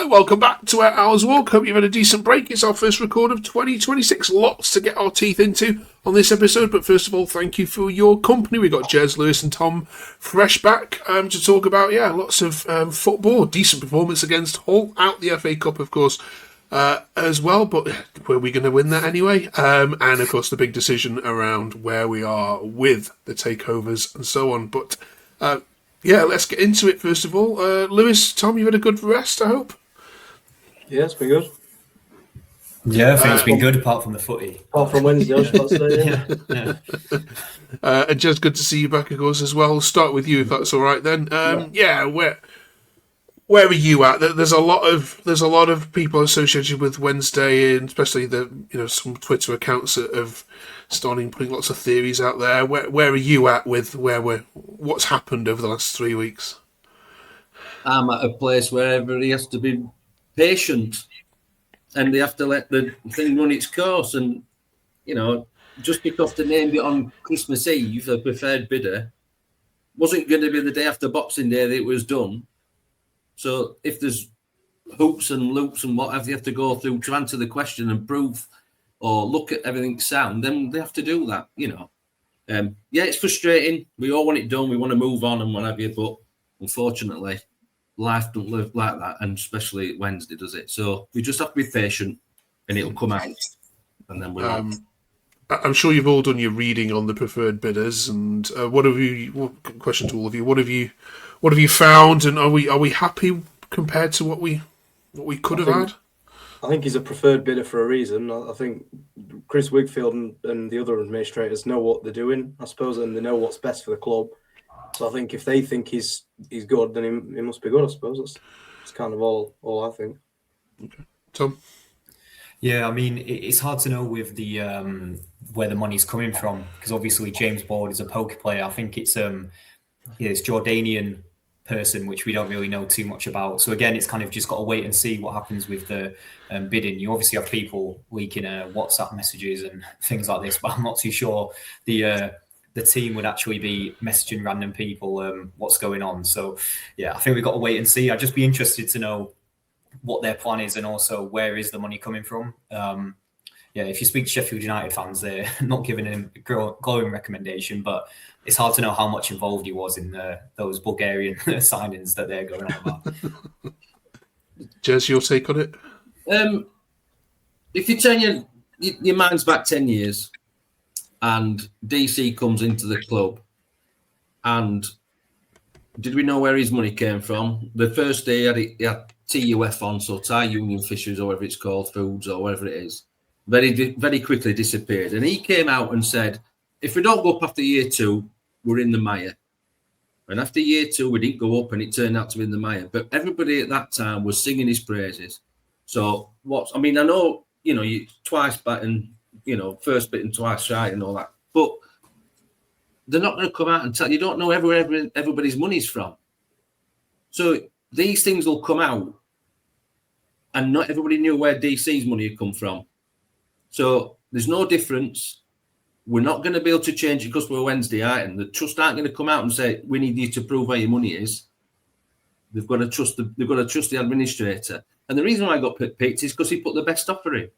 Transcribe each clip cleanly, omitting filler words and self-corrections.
Welcome back to our Hours Walk. Hope you've had a decent break. It's our first record of 2026. Lots to get our teeth into on this episode, but first of all, thank you for your company. We've got Jez, Lewis and Tom fresh back to talk about, lots of football. Decent performance against Hull, out the FA Cup, of course, as well, but were we going to win that anyway? And of course, the big decision around where we are with the takeovers and so on. But let's get into it first of all. Lewis, Tom, you had a good rest, I hope? Yeah, it's been good. Yeah, I think it's been good apart from the footy. Apart from Wednesday, I was about to say, and Jez, good to see you back, of course, as well. I'll start with you, if that's all right then. Where are you at? There's a lot of people associated with Wednesday, and especially some Twitter accounts that have started putting lots of theories out there. Where are you at with what's happened over the last 3 weeks? I'm at a place where everybody has to be patient, and they have to let the thing run its course. And just because they named it on Christmas Eve, the preferred bidder wasn't going to be the day after Boxing Day that it was done. So if there's hoops and loops and whatever they have to go through to answer the question and prove or look at everything sound, then they have to do that, it's frustrating. We all want it done. We want to move on and what have you, but unfortunately, life don't live like that, and especially Wednesday, does it? So we just have to be patient, and it'll come out, and then we'll. I'm sure you've all done your reading on the preferred bidders, and question to all of you: What have you found, and are we happy compared to what we could have had? I think he's a preferred bidder for a reason. I think Chris Wigfield and the other administrators know what they're doing, I suppose, and they know what's best for the club. So I think if they think he's good, then he must be good, I suppose. That's kind of all I think. Okay. Tom? Yeah, I mean, it's hard to know with the where the money's coming from, because obviously James Board is a poker player. I think it's this Jordanian person, which we don't really know too much about. So again, it's kind of just got to wait and see what happens with the bidding. You obviously have people leaking WhatsApp messages and things like this, but I'm not too sure the team would actually be messaging random people what's going on. So yeah, I think we've got to wait and see. I'd just be interested to know what their plan is, and also where is the money coming from. If you speak to Sheffield United fans, they're not giving him a glowing recommendation, but it's hard to know how much involved he was in those Bulgarian signings that they're going on about. Jez, your take on it? If you turn your mind's back 10 years and DC comes into the club, and did we know where his money came from? The first day he had TUF on, so Thai Union Fisheries, or whatever it's called, Foods or whatever it is, very, very quickly disappeared. And he came out and said, if we don't go up after year 2, we're in the mire. And after year 2, we didn't go up, and it turned out to be in the mire. But everybody at that time was singing his praises. So I know, you twice back and, first bit and twice shy and all that, but they're not going to come out and tell you. Don't know where everybody's money's from. So these things will come out, and not everybody knew where DC's money had come from. So there's no difference. We're not going to be able to change it because we're a Wednesday item. The trust aren't going to come out and say, we need you to prove where your money is. They've got to trust the administrator. And the reason why I got picked is because he put the best offer in.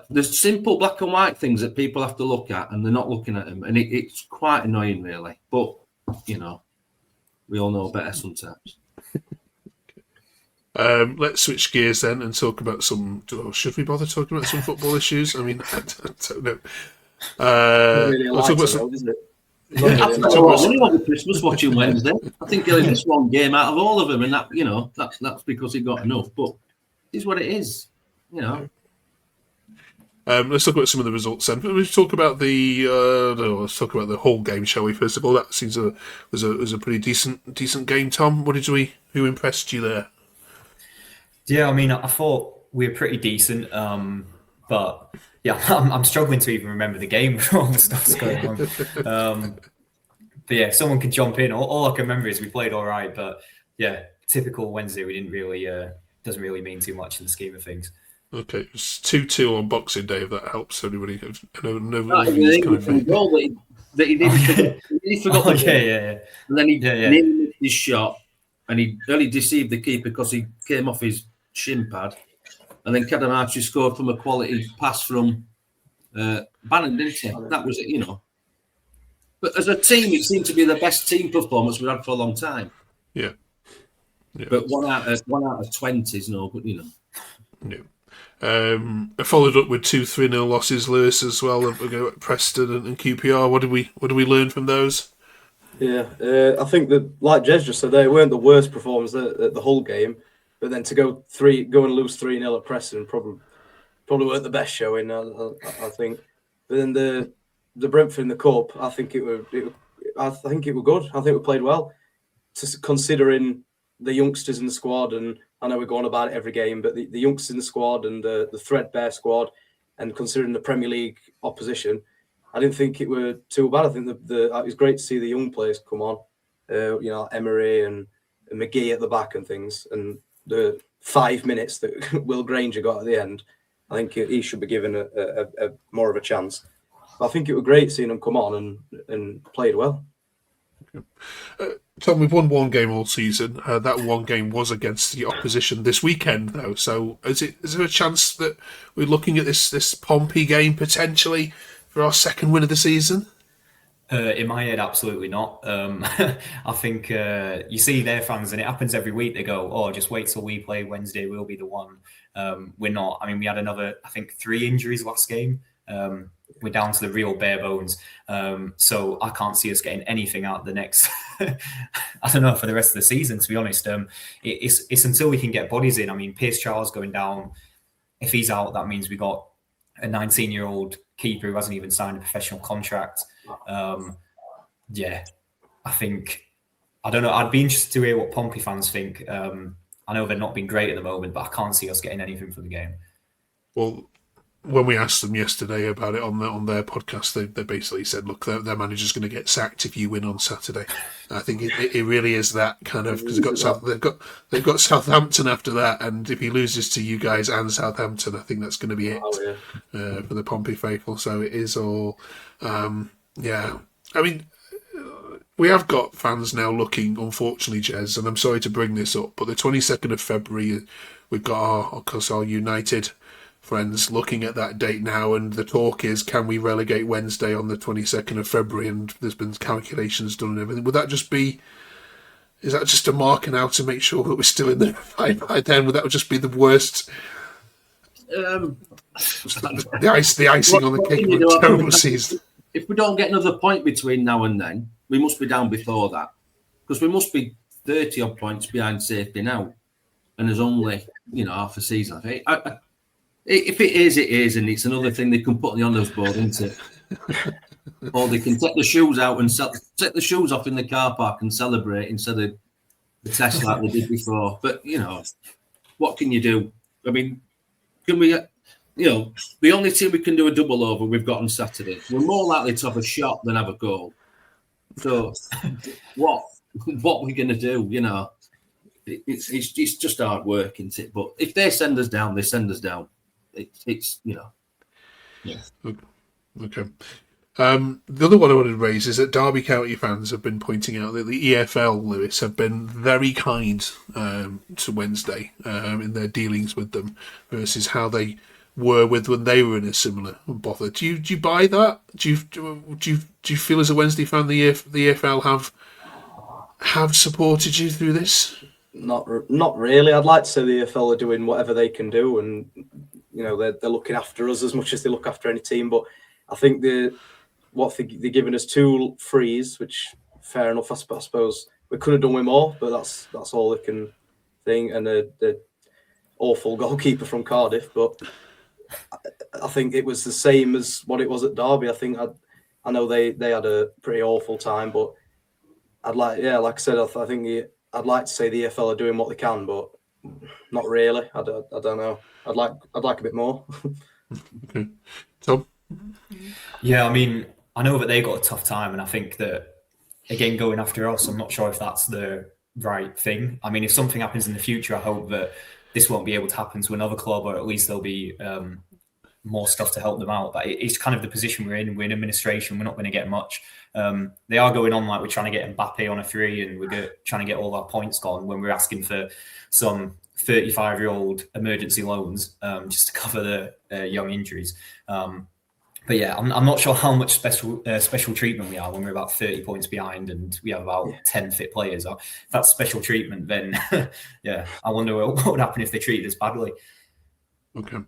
There's simple black and white things that people have to look at, and they're not looking at them. And it's quite annoying, really. But, we all know better sometimes. Let's switch gears then and talk about should we bother talking about some football issues? I mean, I don't know. We'll talk about some... Over Christmas watching Wednesday. I think he only missed one game out of all of them, and that's because he got enough. But it's what it is, Let's talk about some of the results then. Let's talk about the whole game, shall we? First of all, that seems was a pretty decent game. Tom, who impressed you there? Yeah, I mean, I thought we were pretty decent, but yeah, I'm struggling to even remember the game with all the stuff's going on. But yeah, someone can jump in. All I can remember is we played all right, but yeah, typical Wednesday. We didn't really doesn't really mean too much in the scheme of things. Okay, it was 2-2 on Boxing Day, if that helps anybody. No goal that he did. He forgot. Yeah. And then he nearly missed his shot, and he nearly deceived the keeper because he came off his shin pad, and then Cadamarchi scored from a quality pass from Bannon, didn't he? That was it, But as a team, it seemed to be the best team performance we've had for a long time. Yeah. But one out of 20 is no good, Yeah. I followed up with 2 3-0 losses, Lewis, as well at Preston and QPR. What did we learn from those? Yeah, I think that, like Jez just said, they weren't the worst performers at the whole game, but then to go and lose 3-0 at Preston probably weren't the best showing. I think. But then the Brentford in the cup, I think it were good. I think we played well, considering the youngsters in the squad, and I know we're going about it every game, but the youngsters in the squad and the threadbare squad, and considering the Premier League opposition, I didn't think it were too bad. I think it was great to see the young players come on, Emery and McGee at the back and things, and the 5 minutes that Will Granger got at the end, I think he should be given a more of a chance. But I think it was great seeing him come on and played well. Tom, we've won one game all season. That one game was against the opposition this weekend, though. So is there a chance that we're looking at this Pompey game potentially for our second win of the season? In my head, absolutely not. I think you see their fans, and it happens every week. They go, "Oh, just wait till we play Wednesday. We'll be the one." We're not. I mean, we had another, I think, 3 injuries last game. We're down to the real bare bones. So I can't see us getting anything out the next, I don't know, for the rest of the season, to be honest. It's until we can get bodies in. I mean, Pierce Charles going down. If he's out, that means we got a 19-year-old keeper who hasn't even signed a professional contract. I think, I don't know. I'd be interested to hear what Pompey fans think. I know they're not been great at the moment, but I can't see us getting anything for the game. Well, when we asked them yesterday about it on their podcast, they basically said, look, their manager's going to get sacked if you win on Saturday. I think it really is that kind of, because they've got Southampton after that, and if he loses to you guys and Southampton, I think that's going to be it for the Pompey faithful. So it is all, I mean, we have got fans now looking, unfortunately, Jez, and I'm sorry to bring this up, but the 22nd of February, we've got our United friends looking at that date now, and the talk is, can we relegate Wednesday on the 22nd of February? And there's been calculations done and everything. Would that just be, is that just a marking out to make sure that we're still in the fight by then? Would that just be the worst? The icing on the cake of a terrible season. If we don't get another point between now and then, we must be down before that, because we must be 30 odd points behind safety now, and there's only half a season. I think. If it is, it is, and it's another thing they can put on the honours board, isn't it? Or they can take the shoes out and take the shoes off in the car park and celebrate instead of the test like they did before. But what can you do? I mean, can we? The only team we can do a double over we've got on Saturday. We're more likely to have a shot than have a goal. So, what are we going to do? It's just hard work, isn't it? But if they send us down, they send us down. It's. Okay. The other one I wanted to raise is that Derby County fans have been pointing out that the EFL, Lewis, have been very kind to Wednesday in their dealings with them versus how they were with when they were in a similar bother. Do you buy that? Do you feel as a Wednesday fan the EFL have supported you through this? Not really. I'd like to say the EFL are doing whatever they can do, and they're looking after us as much as they look after any team. But I think they're giving us 2 frees, which fair enough. I suppose we could have done with more, but that's all they can think. And the awful goalkeeper from Cardiff, but I think it was the same as what it was at Derby. I think I know they had a pretty awful time, but like I said, I think I'd like to say the EFL are doing what they can, but not really. I don't know. I'd like a bit more. Okay, Tom. Yeah, I mean, I know that they got a tough time, and I think that again going after us, I'm not sure if that's the right thing. I mean, if something happens in the future, I hope that this won't be able to happen to another club, or at least there'll be more stuff to help them out. But it's kind of the position we're in. We're in administration. We're not going to get much. They are going on like we're trying to get Mbappe on a free, and we're trying to get all our points gone when we're asking for some 35-year-old emergency loans just to cover the young injuries. But yeah, I'm not sure how much special treatment we are when we're about 30 points behind and we have about 10 fit players. If that's special treatment, then yeah, I wonder what would happen if they treated us badly. Okay.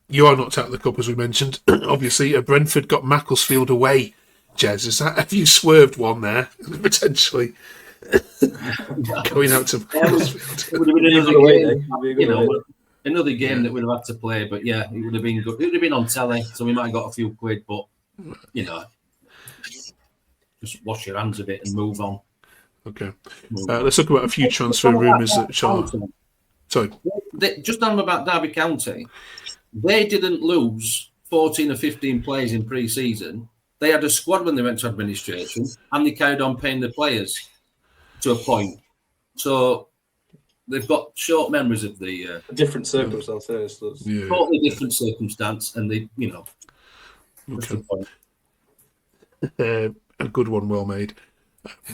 You are knocked out of the cup, as we mentioned. Obviously, Brentford got Macclesfield away. Jez, have you swerved one there, potentially? Going out to Macclesfield. It would have been another game that we'd have had to play, but yeah, it would have been good. It would have been on telly, so we might have got a few quid, but just wash your hands of it and move on. Okay. Let's talk about a few transfer rumours that Sorry. Just on about Derby County, they didn't lose 14 or 15 players in pre-season. They had a squad when they went to administration, and they carried on paying the players to a point. So they've got short memories of the different circumstances. Totally different circumstance, and they, Okay. A good one, well made.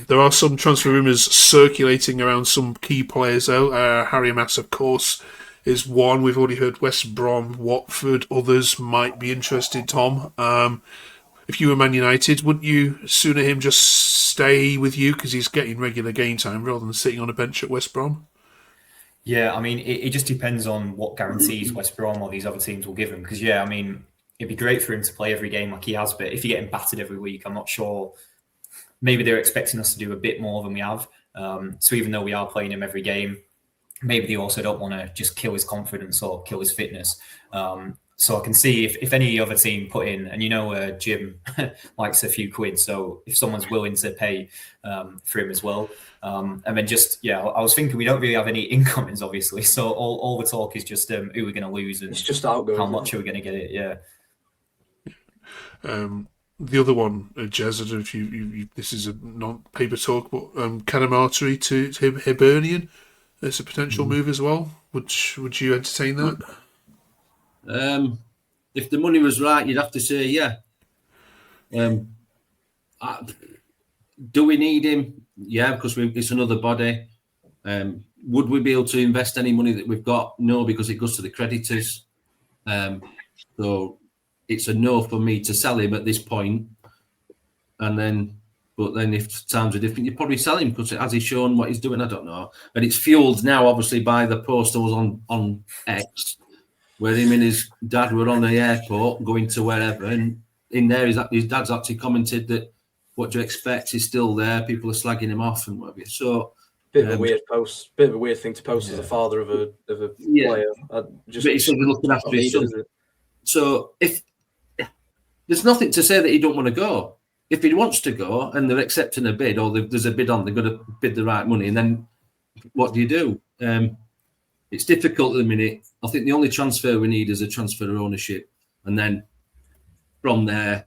There are some transfer rumours circulating around some key players, though. Harry Mass, of course, is one. We've already heard West Brom, Watford, others might be interested, Tom. If you were Man United, wouldn't you sooner him just stay with you because he's getting regular game time rather than sitting on a bench at West Brom? Yeah, I mean, it just depends on what guarantees West Brom or these other teams will give him. Because, yeah, I mean, it'd be great for him to play every game like he has, but if you're getting battered every week, I'm not sure. Maybe they're expecting us to do a bit more than we have. So even though we are playing him every game, maybe they also don't want to just kill his confidence or kill his fitness. So I can see if any other team put in, and Jim likes a few quid, so if someone's willing to pay for him as well. And then I was thinking we don't really have any incomings, obviously. So all the talk is just who we're going to lose and it's just outgoing, how much are we going to get it, yeah. The other one, Jez, I don't know if you this is a non-paper talk, but Canamatari to Hibernian as a potential move as well. Would you entertain that? If the money was right, you'd have to say yeah. Do we need him? Yeah, because it's another body. Would we be able to invest any money that we've got? No, because it goes to the creditors. So it's a no for me to sell him at this point. But then if times are different, you'd probably sell him because has he shown what he's doing? I don't know. And it's fueled now, obviously, by the post that was on X, where him and his dad were on the airport going to wherever. And in there, his dad's actually commented that what do you expect? He's still there. People are slagging him off and whatever. So bit of a weird post, bit of a weird thing to post as a father of a player. But he's sort of looking after his son. So if there's nothing to say that he don't want to go. If he wants to go and they're accepting a bid or there's a bid on, they're going to bid the right money. And then what do you do? It's difficult at the minute. I think the only transfer we need is a transfer of ownership. And then from there,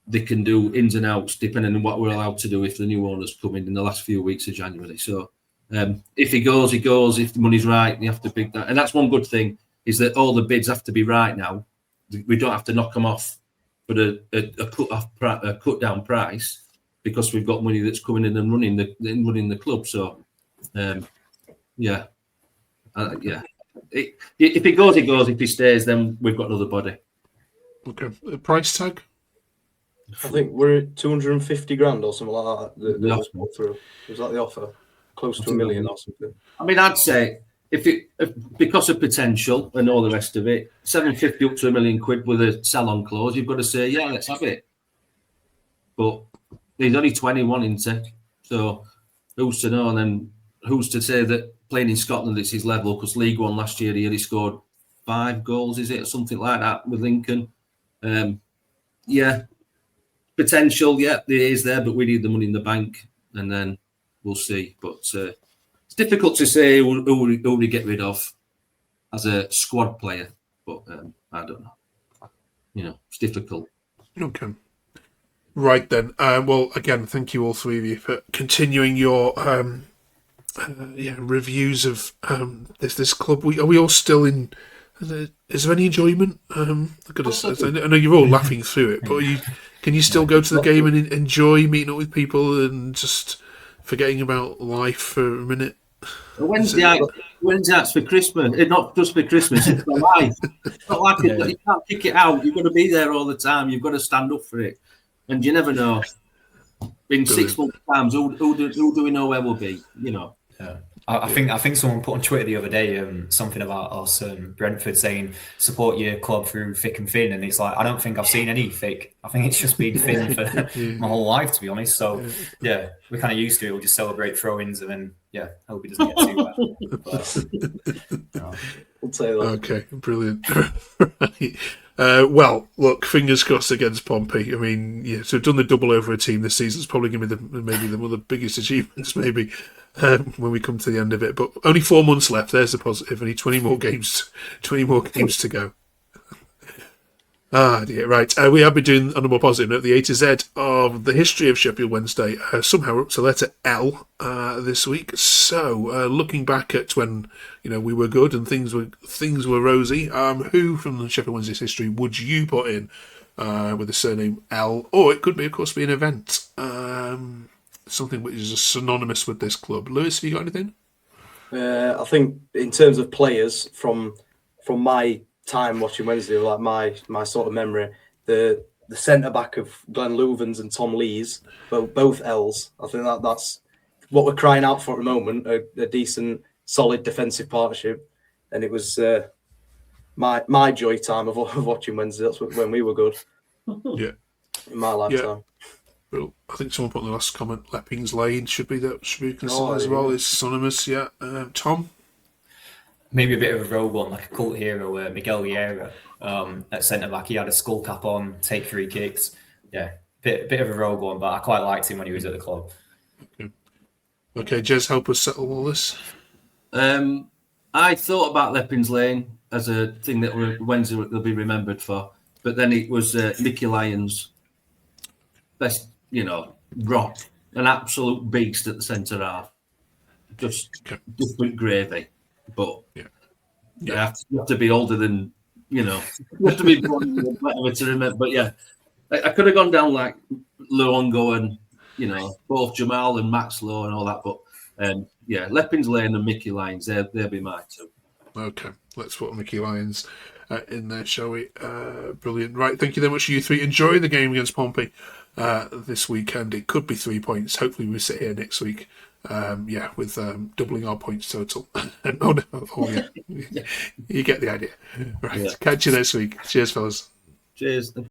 they can do ins and outs depending on what we're allowed to do if the new owners come in the last few weeks of January. So if he goes, he goes. If the money's right, you have to pick that. And that's one good thing is that all the bids have to be right now. We don't have to knock them off for a cut down price because we've got money that's coming in and running the club. So, If he goes, he goes. If he stays, then we've got another body. Okay. Price tag? I think we're at 250 grand or something like that. The offer through. Was that the offer? Close to $1 million or something. I mean, I'd say if because of potential and all the rest of it, 750 up to £1 million with a sell-on clause, you've got to say, yeah, let's have it. But he's only 21, isn't he? So who's to know? And then who's to say that playing in Scotland it's his level? Because League One last year he scored 5 goals, is it, or something like that with Lincoln? Potential, it is there, but we need the money in the bank, and then we'll see. But it's difficult to say who we get rid of as a squad player. But I don't know. It's difficult. Okay. Right then. Well, again, thank you all three of you for continuing your reviews of this club. Are we all still in Is there any enjoyment? I've got to say, I know you're all laughing through it, but can you still go to the game and enjoy meeting up with people and just forgetting about life for a minute? Wednesday nights for Christmas, not just for Christmas, it's for life. It's not like you can't kick it out. You've got to be there all the time. You've got to stand up for it, and you never know. In 6 months' time, who do we know where we'll be? You know. Yeah. I think someone put on Twitter the other day something about us Brentford saying support your club through thick and thin, and it's like I don't think I've seen any thick. I think it's just been thin for my whole life, to be honest. So yeah, we're kind of used to it. We'll just celebrate throw-ins and then hope it doesn't get too bad. But, We'll say that. Okay, brilliant. Right. Well, look, fingers crossed against Pompey. I mean, yeah, so done the double over a team this season. It's probably going to be maybe one of the biggest achievements, maybe when we come to the end of it. But only 4 months left. There's the positive. Only 20 more games to go. Dear, right. We have been doing, on a more positive note, the A to Z of the history of Sheffield Wednesday. Somehow we're up to letter L this week. So, looking back at when we were good and things were rosy, who from the Sheffield Wednesday's history would you put in with the surname L? Or it could be, of course, be an event, something which is synonymous with this club. Lewis, have you got anything? I think in terms of players from my time watching Wednesday, like my sort of memory, the centre back of Glenn Louvens and Tom Lees, both L's. I think that's what we're crying out for at the moment, a decent, solid defensive partnership. And it was my joy time of watching Wednesday. That's when we were good. Yeah, in my lifetime. Yeah. Well, I think someone put in the last comment, Leppings Lane should be considered as well. It's synonymous. Yeah, Tom. Maybe a bit of a rogue one, like a cult hero, Miguel Vieira at centre back. He had a skull cap on, take free kicks. Yeah, bit of a rogue one, but I quite liked him when he was at the club. Okay, Jez, help us settle all this. I thought about Leppings Lane as a thing that Wednesday will be remembered for, but then it was Mickey Lyons, best, rock, an absolute beast at the centre half, just different gravy. But you have to be older than, you have to be born whatever to remember. But yeah, I could have gone down like Luongo and, both Jamal and Max Lowe and all that. But Leppings Lane and Mickey Lyons, they'll be my two. Okay, let's put Mickey Lyons in there, shall we? Brilliant. Right, thank you very much, you three. Enjoy the game against Pompey this weekend. It could be 3 points. Hopefully we sit here next week. With doubling our points total. You get the idea. Right, catch you next week. Cheers, fellas. Cheers.